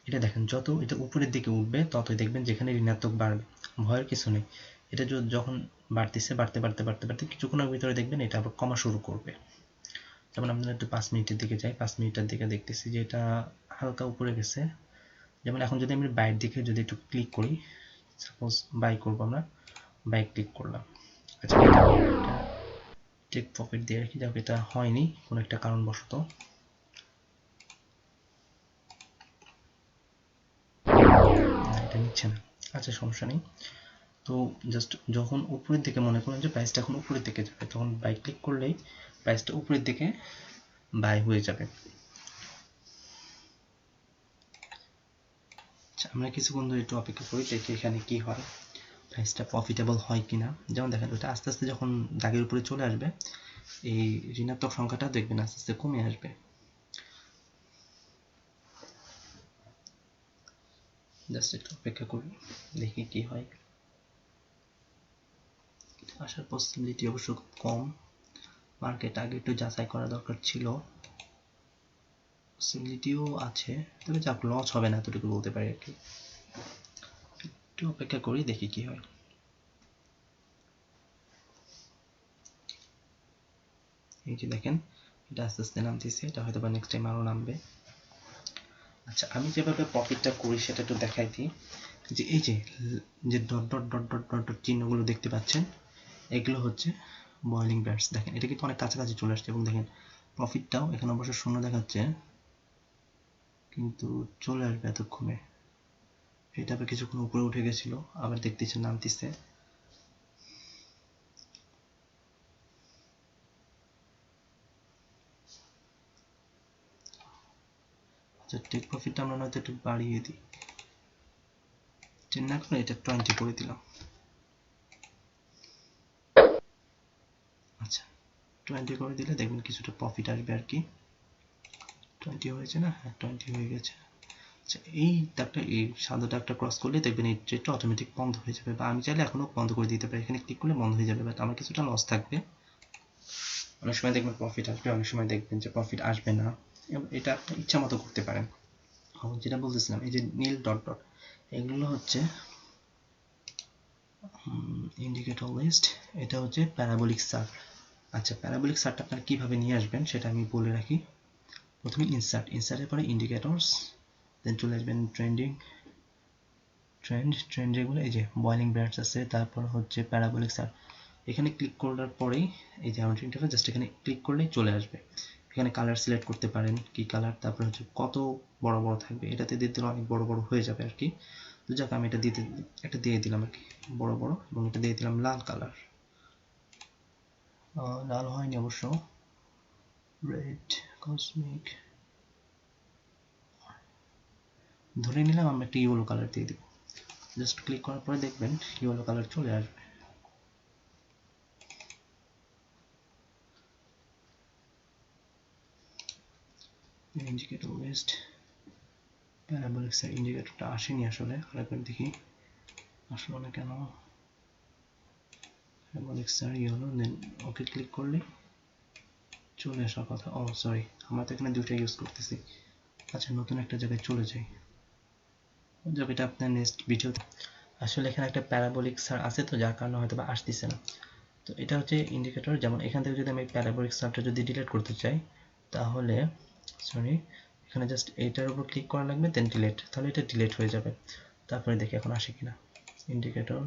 এটা দেখেন যত এটা উপরের দিকে উঠবে ততই দেখবেন যেখানে ঋণাত্মক বাড়বে, ভয়ের কিছু নেই। এটা যখন বাড়তেছে বাড়তে বাড়তে বাড়তে বাড়তে কিছুক্ষণের ভিতরে দেখবেন এটা আবার কমা শুরু করবে। যেমন আমরা একটু 5 মিনিটের দিকে যাই, 5 মিনিটের দিকে দেখতেছি যে এটা হালকা উপরে গেছে। যেমন এখন যদি আমি বাইরের দিকে যদি একটু ক্লিক করি, সাপোজ বাই করবো, আমরা বাই ক্লিক করলাম। আচ্ছা এটা টেক প্রফিট দিয়ে রাখি, যাক এটা হয়নি কোনো একটা কারণবশত, এটা নিচ্ছে না। আচ্ছা সমস্যা নেই। তো জাস্ট যখন উপরের দিকে মনে করেন যে প্রাইসটা এখন উপরের দিকে যাবে, তখন বাই ক্লিক করলেই প্রাইসটা উপরের দিকে বাই হয়ে যাবে। আচ্ছা আমরা কিছুক্ষণ ধরে একটু অপেক্ষা করি, দেখি এখানে কি হয়, প্রাইসটা প্রফিটেবল হয় কিনা। যেমন দেখেন ওটা আস্তে আস্তে যখন দাগের উপরে চলে আসবে, এই ঋণাত্মক সংখ্যাটা দেখবেন আস্তে আস্তে কমে আসবে। জাস্ট একটু অপেক্ষা করি, দেখি কি হয়। আসার পসিবিলিটি অবশ্য খুব কম, মার্কেট আগে একটু যাচাই করা দরকার ছিল। পসিবিলিটিও আছে, তবে যাক লস হবে না এতটুকু বলতে পারি আর কি। একটু অপেক্ষা করি, দেখি কি হয়। এই যে দেখেন এটা আস্তে আস্তে নামতেছে, এটা হয়তো বা নেক্সট টাইম আরো নামবে। আচ্ছা আমি যেভাবে প্রফিটটা করি সেটা একটু দেখাই দিই। যে এই যে dot dot dot dot dot dot চিহ্নগুলো দেখতে পাচ্ছেন, এগুলো হচ্ছে বয়লিং ব্যাটস। দেখেন এটা কিন্তু অনেক কাছাকাছি চলে আসছে, এবং দেখেন প্রফিটটাও এখানে অবশ্য শূন্য দেখাচ্ছে, কিন্তু চলে আসবে এতক্ষণে। এটা আবার কিছুক্ষণ উপরে উঠে গেছিল, আবার দেখতেছে নামতেছে। আচ্ছা টেক প্রফিটটা আমরা নয়তো একটু বাড়িয়ে দিই, 10 না করে এটা 20 করে দিলাম। আচ্ছা 20 করে দিলে দেখবেন কিছুটা প্রফিট আসবে আর কি। 20 হয়েছে না? হ্যাঁ 20 হয়ে গেছে। আচ্ছা এই দাগটা, এই সাদা দাগটা ক্রস করলে দেখবেন এই ট্রেডটা অটোমেটিক বন্ধ হয়ে যাবে, বা আমি চাইলে এখনো বন্ধ করে দিতে পারি, এখানে ক্লিক করলে বন্ধ হয়ে যাবে, বাট আমার কিছুটা লস থাকবে। অনেক সময় দেখবেন প্রফিট আসবে, অনেক সময় দেখবেন যে প্রফিট আসবে না, এটা আপনি ইচ্ছা মতো করতে পারেন। যেটা বলতেছিলাম এই যে নীল ডট ডট, এগুলো হচ্ছে ইন্ডিকেটর লিস্ট, এটা হচ্ছে প্যারাবোলিক সার্ট। আচ্ছা প্যারাবোলিক সার্টটা আপনারা কিভাবে নিয়ে আসবেন সেটা আমি বলে রাখি। প্রথমে ইনসার্টের পরে ইন্ডিকেটরস, দেন চলে আসবেন ট্রেন্ড যেগুলো, এই যে বয়লিং ব্যাটস আছে, তারপর হচ্ছে প্যারাবোলিক সার্ট। এখানে ক্লিক করার পরেই এই যে আমার ইন্টারফেস, জাস্ট এখানে ক্লিক করলেই চলে আসবে। এখানে কালার সিলেক্ট করতে পারেন, কি কালার, তারপর হচ্ছে কত বড় বড় থাকবে, এটাতে দিয়ে দিলে অনেক বড় বড় হয়ে যাবে আর কি। তো যাক আমি এটা দিয়ে দিলাম আর কি বড় বড়, এবং এটা দিয়ে দিলাম লাল কালার। লাল হয়নি অবশ্য, রেড কসমিক, ধরে নিলাম আমরা একটা ইয়েলো কালার দিয়ে দিব। জাস্ট ক্লিক করার পরে দেখবেন ইয়েলো কালার চলে আসবে। ইন্ডিকেটর লিস্ট, প্যারাবোলিক সার্ট ইন্ডিকেটরটা আসেনি আসলে, আরেকবার দেখি আসলো না কেন। প্যারাবোলিক সার্ট ইয়েলো, দেন ওকে ক্লিক করলে চলে আসার কথা। ও সরি, আমরা তো এখানে দুটো ইউজ করতেছি। আচ্ছা নতুন একটা জায়গায় চলে যাই, যাক এটা আপনার নেক্সট ভিডিওতে। আসলে এখানে একটা প্যারাবোলিক সার্ট আছে, তো যার কারণে হয়তো বা আসতেছে না। তো এটা হচ্ছে ইন্ডিকেটর। যেমন এখান থেকে যদি আমি প্যারাবোলিক সার্টটা যদি ডিলিট করতে চাই, তাহলে সরি এখানে জাস্ট এইটার উপর ক্লিক করা লাগবে, দেন ডিলিট, তাহলে এটা ডিলিট হয়ে যাবে। তারপরে দেখি এখন আসে কিনা indicator.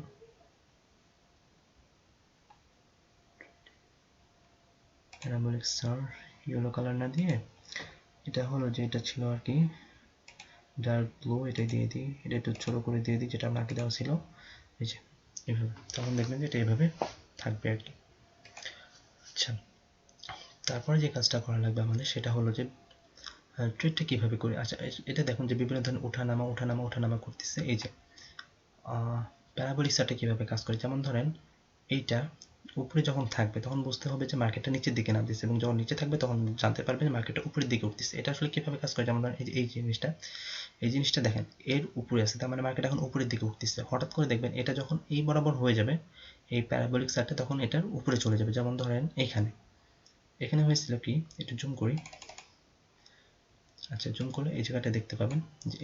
Parabolic shirt yellow colour না দিয়ে এটা হলো যে এটা ছিল আর কি ডার্ক ব্লু, এটাই দিয়ে দিই, এটা একটু ছোট করে দিয়ে দিই যেটা আমাকে দেওয়া ছিল, এই যে এইভাবে, তখন দেখবেন যে এটা এইভাবে থাকবে আর কি। আচ্ছা তারপরে যে কাজটা করা লাগবে আমাদের সেটা হলো যে ট্রেডটা কিভাবে করি। আচ্ছা এটা দেখুন যে বিভিন্ন ধরনের ওঠানামা করতেছে। এই যে প্যারাবোলিক চার্টে কিভাবে কাজ করে, যেমন ধরেন এইটা উপরে যখন থাকবে তখন বুঝতে হবে যে মার্কেটটা নিচের দিকে নামতেছে, এবং যখন নিচে থাকবে তখন জানতে পারবে যে মার্কেটটা উপরের দিকে উঠতেছে। এটা আসলে কিভাবে কাজ করে, যেমন ধরেন এই জিনিসটা দেখেন এর উপরে আছে, তার মানে মার্কেট এখন উপরের দিকে উঠতেছে। হঠাৎ করে দেখবেন এটা যখন এই বরাবর হয়ে যাবে এই প্যারাবোলিক চার্টে, তখন এটার উপরে চলে যাবে। যেমন ধরেন এখানে হয়েছিল কি, একটু জুম করি। আচ্ছা জুম করলে এই জায়গাটা দেখতে পাবেন যে